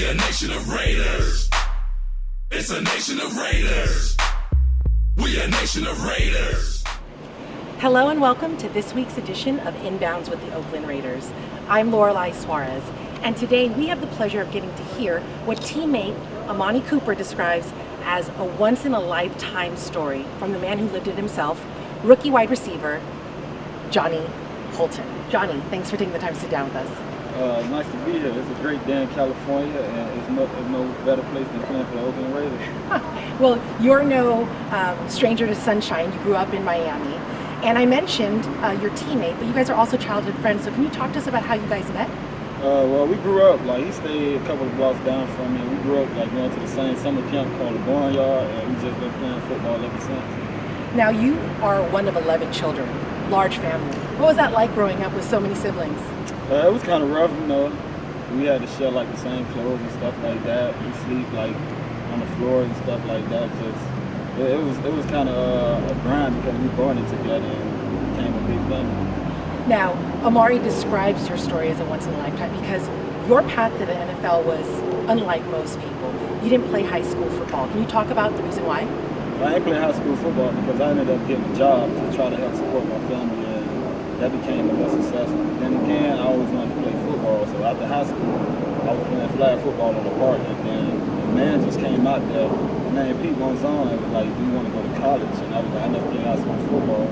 We a nation of Raiders. It's a nation of Raiders. We a nation of Raiders. Hello and welcome to this week's edition of Inbounds with the Oakland Raiders. I'm Lorelei Suarez, and today we have the pleasure of getting to hear what teammate Amari Cooper describes as a once-in-a-lifetime story from the man who lived it himself, rookie wide receiver, Johnny Holton. Johnny, thanks for taking the time to sit down with us. Nice to be here. It's a great day in California, and it's no better place than playing for the Oakland Raiders. Well, you're no stranger to sunshine. You grew up in Miami. And I mentioned your teammate, but you guys are also childhood friends. So can you talk to us about how you guys met? Well, we grew up, he stayed a couple of blocks down from me. We grew up, going to the same summer camp called the Barnyard, and we just been playing football ever since. Now, you are one of 11 children, large family. What was that like growing up with so many siblings? It was kind of rough, We had to share, the same clothes and stuff like that. We sleep, on the floor and stuff like that. It was kind of a grind because we born it together and became a big family. Now, Amari describes your story as a once-in-a-lifetime because your path to the NFL was unlike most people. You didn't play high school football. Can you talk about the reason why? I didn't play high school football because I ended up getting a job to try to help support my family, and that became a success. Then again, I always wanted to play football, so after high school, I was playing flag football in the park, and then a man just came out there, named Pete Gonzon, and was like, do you want to go to college? And I was like, I never played high school football.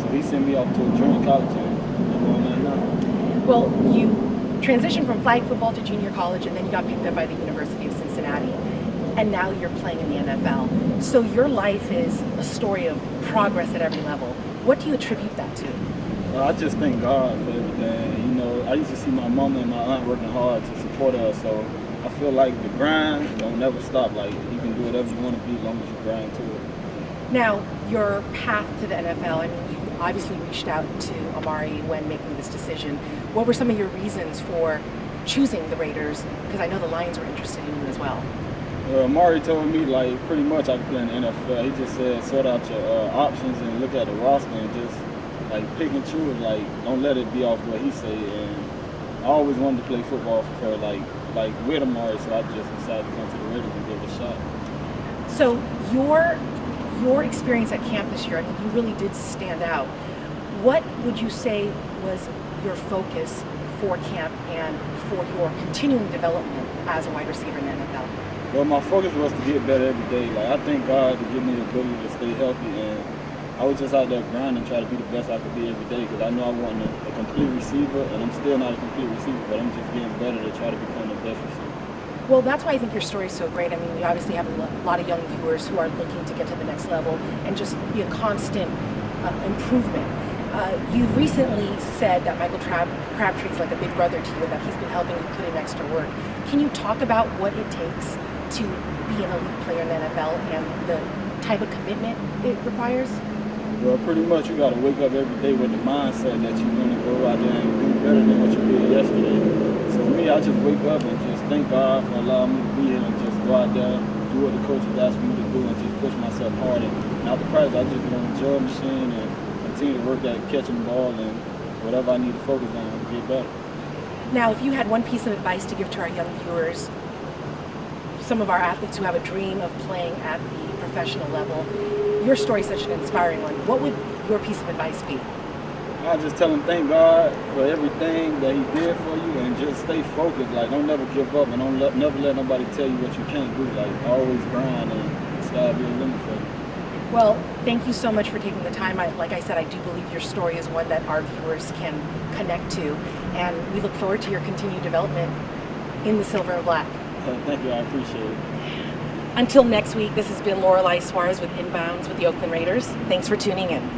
So he sent me off to a junior college, and I'm going there now. Well, you transitioned from flag football to junior college, and then you got picked up by the University of Cincinnati, and now you're playing in the NFL. So your life is a story of progress at every level. What do you attribute that to? I just thank God for everything. I used to see my mama and my aunt working hard to support us, so I feel like the grind don't never stop. You can do whatever you want to be as long as you grind to it. Now, your path to the NFL, you obviously reached out to Amari when making this decision. What were some of your reasons for choosing the Raiders? Because I know the Lions were interested in you as well. Amari told me, pretty much I could play in the NFL. He just said, sort out your options and look at the roster and just, pick and choose. Don't let it be off what he say. And I always wanted to play football for with Amari, so I just decided to come to the Raiders and give it a shot. So your experience at camp this year, you really did stand out. What would you say was your focus for camp and for your continuing development as a wide receiver in the NFL? Well, my focus was to get better every day. I thank God to give me the ability to stay healthy, and I was just out there grinding, trying to be the best I could be every day because I know I wasn't a complete receiver, and I'm still not a complete receiver, but I'm just getting better to try to become the best receiver. Well, that's why I think your story is so great. We obviously have a lot of young viewers who are looking to get to the next level and just be a constant improvement. You've recently said that Michael Crabtree is like a big brother to you and that he's been helping you put in extra work. Can you talk about what it takes to be an elite player in the NFL and the type of commitment it requires? Well, pretty much you got to wake up every day with the mindset that you're going to go out there and do better than what you did yesterday. So for me, I just wake up and just thank God for allowing me to be here and just go out there, do what the coaches ask me to do, and just push myself harder. And after practice, I just get on the drill machine and continue to work at catching the ball and whatever I need to focus on to get better. Now, if you had one piece of advice to give to our young viewers, some of our athletes who have a dream of playing at the professional level, your story is such an inspiring one. What would your piece of advice be? I just tell him thank God for everything that he did for you and just stay focused. Don't never give up and never let nobody tell you what you can't do. Always grind and the sky be the limit for you. Well, thank you so much for taking the time. Like I said, I do believe your story is one that our viewers can connect to, and we look forward to your continued development in the silver and black. Thank you, I appreciate it. Until next week, this has been Lorelei Suarez with Inbounds with the Oakland Raiders. Thanks for tuning in.